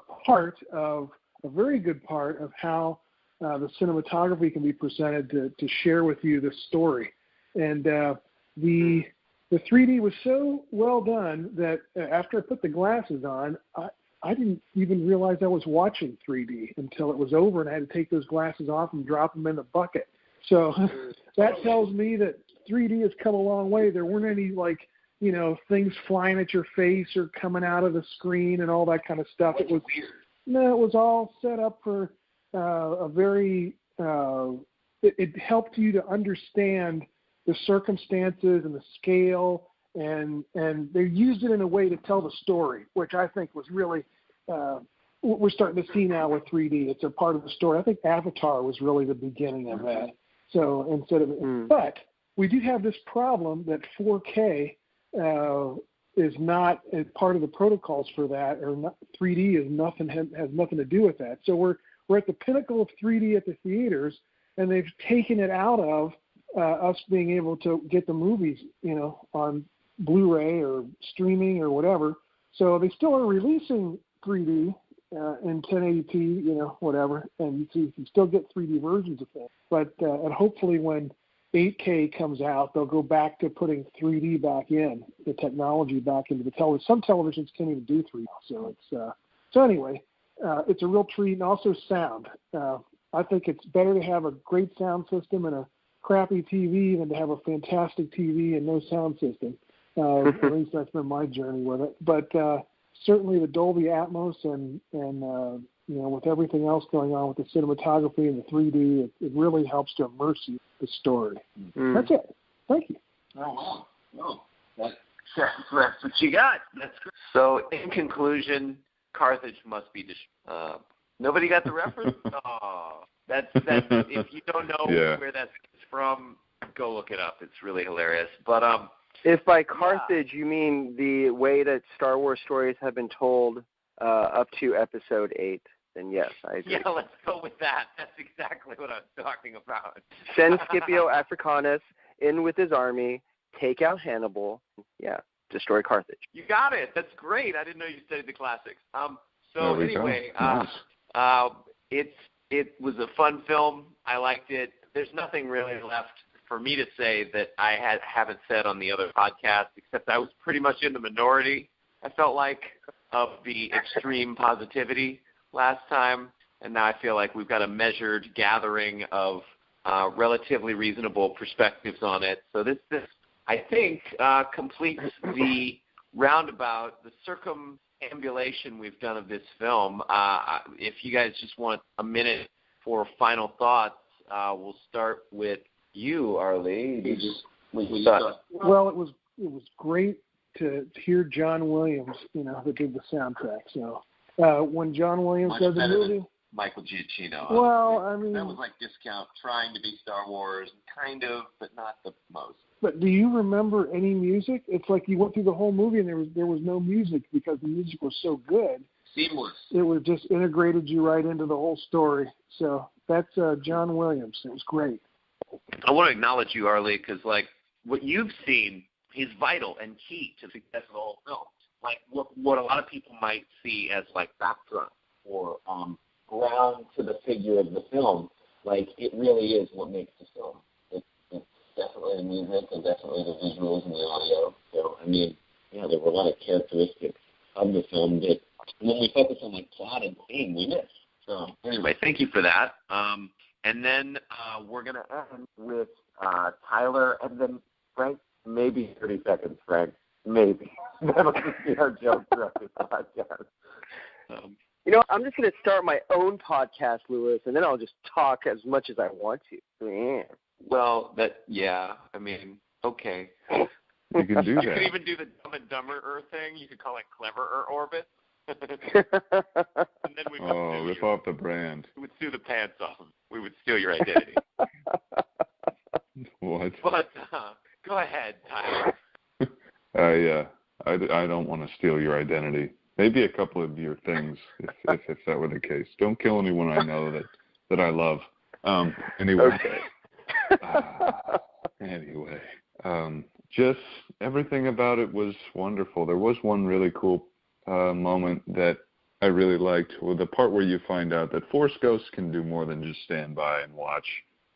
very good part of how the cinematography can be presented to share with you the story. And the 3D was so well done that after I put the glasses on, I didn't even realize I was watching 3D until it was over and I had to take those glasses off and drop them in the bucket. So that tells me that 3D has come a long way. There weren't any things flying at your face or coming out of the screen and all that kind of stuff. It was all set up for it helped you to understand the circumstances and the scale, and they used it in a way to tell the story, which I think was really we're starting to see now with 3D. It's a part of the story. I think Avatar was really the beginning of that. So instead of but we do have this problem that 4K is not part of the protocols for that, or not, 3D has nothing to do with that. So we're at the pinnacle of 3D at the theaters, and they've taken it out of us being able to get the movies, on Blu-ray or streaming or whatever. So they still are releasing 3D in 1080p, whatever, and you can still get 3D versions of things. But and hopefully when 8K comes out, they'll go back to putting 3D back in, the technology back into the television. Some televisions can't even do 3D. So anyway, it's a real treat, and also sound. I think it's better to have a great sound system and a crappy TV than to have a fantastic TV and no sound system. At least that's been my journey with it. But certainly the Dolby Atmos and with everything else going on with the cinematography and the 3D, it really helps to immerse you in the story. That's it. Thank you. Oh, wow. That's what you got. That's great. So, in conclusion, Carthage must be destroyed. Nobody got the reference? Oh, that's if you don't know where that's from, go look it up. It's really hilarious. But if by Carthage you mean the way that Star Wars stories have been told up to Episode 8, then yes, I agree. Yeah, let's go with that. That's exactly what I was talking about. Send Scipio Africanus in with his army, take out Hannibal, destroy Carthage. You got it. That's great. I didn't know you studied the classics. So anyway, it was a fun film. I liked it. There's nothing really left for me to say that I haven't said on the other podcast, except I was pretty much in the minority, I felt like, of the extreme positivity last time, and now I feel like we've got a measured gathering of relatively reasonable perspectives on it. So this I think, completes the roundabout, the circumambulation we've done of this film. If you guys just want a minute for final thoughts, we'll start with you, Arlie. Well, it was great to hear John Williams, that did the soundtrack. So when John Williams does a movie, Michael Giacchino. Well, I mean, that was like discount, trying to be Star Wars, kind of, but not the most. But do you remember any music? It's like you went through the whole movie and there was no music because the music was so good. Seamless. It was just integrated you right into the whole story. So that's John Williams. It was great. I want to acknowledge you, Arlie, because like what you've seen is vital and key to the success of the whole film. Like what a lot of people might see as like backdrop or ground to the figure of the film, like it really is what makes the film. It's definitely the music and definitely the visuals and the audio. So I mean, there were a lot of characteristics of the film that when we focus on like plot and theme, we miss. So anyway, thank you for that. And then we're gonna end with Tyler and then Frank. Maybe 30 seconds, Frank. Maybe. That'll just be our joke throughout this podcast. I'm just going to start my own podcast, Lewis, and then I'll just talk as much as I want to. Yeah. Well, I mean, okay. You can do that. You could even do the Dumb and Dumber thing. You could call it Cleverer Orbit. And then we would rip off the brand. We would sue the pants off them. We would steal your identity. What? But go ahead, Tyler. I don't want to steal your identity. Maybe a couple of your things, if that were the case. Don't kill anyone I know that I love. Anyway. Okay. Just everything about it was wonderful. There was one really cool moment that I really liked, the part where you find out that Force ghosts can do more than just stand by and watch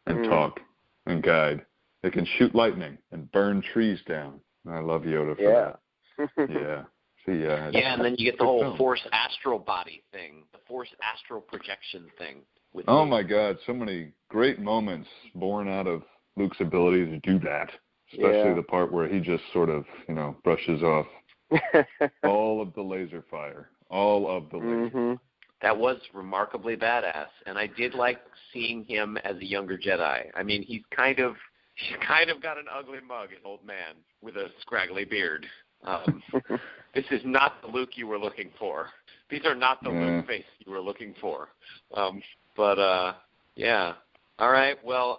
and talk and guide. They can shoot lightning and burn trees down. I love Yoda for that. Yeah. And then you get the whole Force astral body thing, the Force astral projection thing. My God, so many great moments born out of Luke's ability to do that, especially the part where he just sort of, brushes off all of the laser fire, all of the laser. That was remarkably badass, and I did like seeing him as a younger Jedi. I mean, he's kind of got an ugly mug, an old man with a scraggly beard. This is not the Luke you were looking for. These are not the Luke face you were looking for. All right. Well,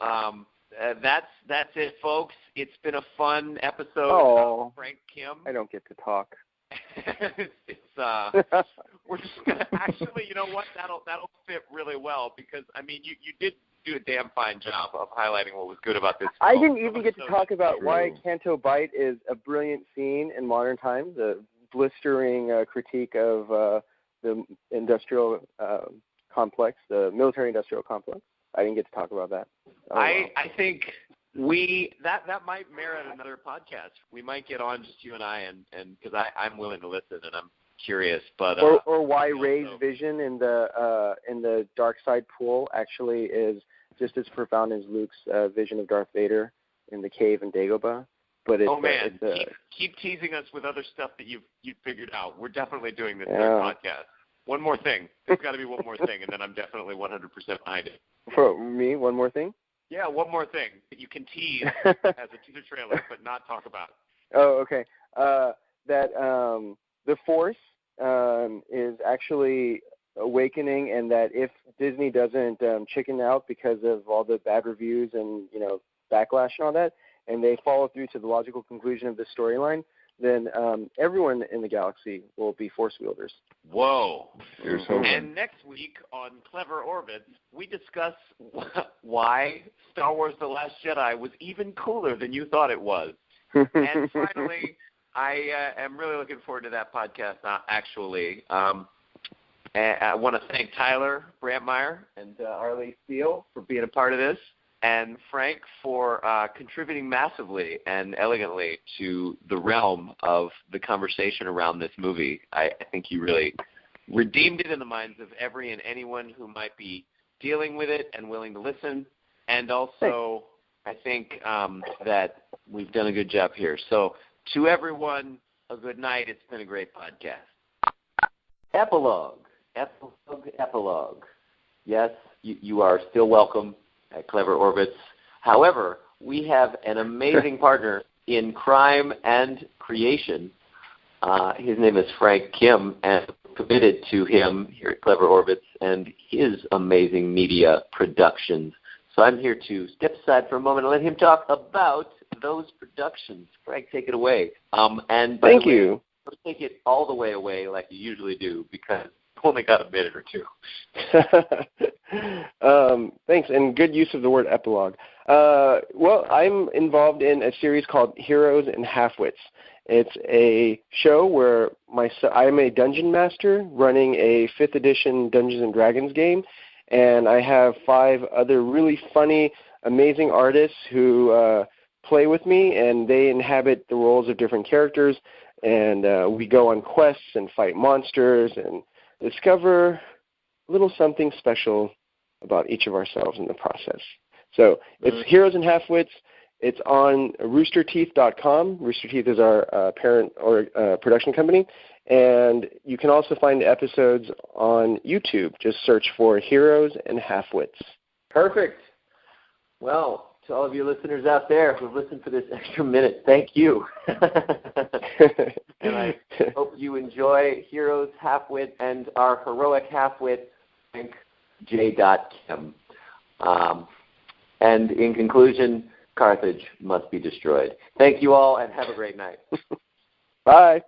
that's it, folks. It's been a fun episode. Frank Kim. I don't get to talk. We're just gonna actually, you know what? That'll fit really well because I mean, you did do a damn fine job of highlighting what was good about this film. I didn't even get to talk about why Canto Bight is a brilliant scene in modern times, a blistering critique of the industrial complex, the military-industrial complex. I didn't get to talk about that. I think That might merit another podcast. We might get on just you and I, and because I'm willing to listen and I'm curious, but or why Rey's vision in the dark side pool actually is just as profound as Luke's vision of Darth Vader in the cave in Dagobah. But it's, keep teasing us with other stuff that you've figured out. We're definitely doing this third podcast. One more thing. There's got to be one more thing, and then I'm definitely 100% behind it. For me, one more thing? Yeah, one more thing that you can tease as a teaser trailer, but not talk about. Oh, okay. The Force is actually awakening, and that if Disney doesn't chicken out because of all the bad reviews and backlash and all that, and they follow through to the logical conclusion of the storyline, then everyone in the galaxy will be Force wielders. Whoa. Here's hoping. And next week on Clever Orbits, we discuss why Star Wars The Last Jedi was even cooler than you thought it was. And finally, I am really looking forward to that podcast, actually. I want to thank Tyler Brantmeyer and Arlie Steele for being a part of this, and Frank for contributing massively and elegantly to the realm of the conversation around this movie. I think you really redeemed it in the minds of every and anyone who might be dealing with it and willing to listen. And also, I think that we've done a good job here. So to everyone, a good night. It's been a great podcast. Epilogue. Yes, you are still welcome at Clever Orbits. However, we have an amazing partner in crime and creation. His name is Frank Kim, and we're committed to him here at Clever Orbits and his amazing media productions. So I'm here to step aside for a moment and let him talk about those productions. Frank, take it away. And Thank you. Let's take it all the way away like you usually do, because only got a minute or two. Thanks, and good use of the word epilogue. Well, I'm involved in a series called Heroes and Halfwits. It's a show where I'm a dungeon master running a 5th edition Dungeons & Dragons game, and I have 5 other really funny, amazing artists who play with me, and they inhabit the roles of different characters, and we go on quests and fight monsters and discover a little something special about each of ourselves in the process. So it's Heroes and Halfwits. It's on roosterteeth.com. Rooster Teeth is our parent or production company. And you can also find the episodes on YouTube. Just search for Heroes and Halfwits. Perfect. Well, to all of you listeners out there who've listened for this extra minute, thank you. And I hope you enjoy Heroes, Halfwit, and our heroic halfwit, Frank J. Kim. And in conclusion, Carthage must be destroyed. Thank you all, and have a great night. Bye.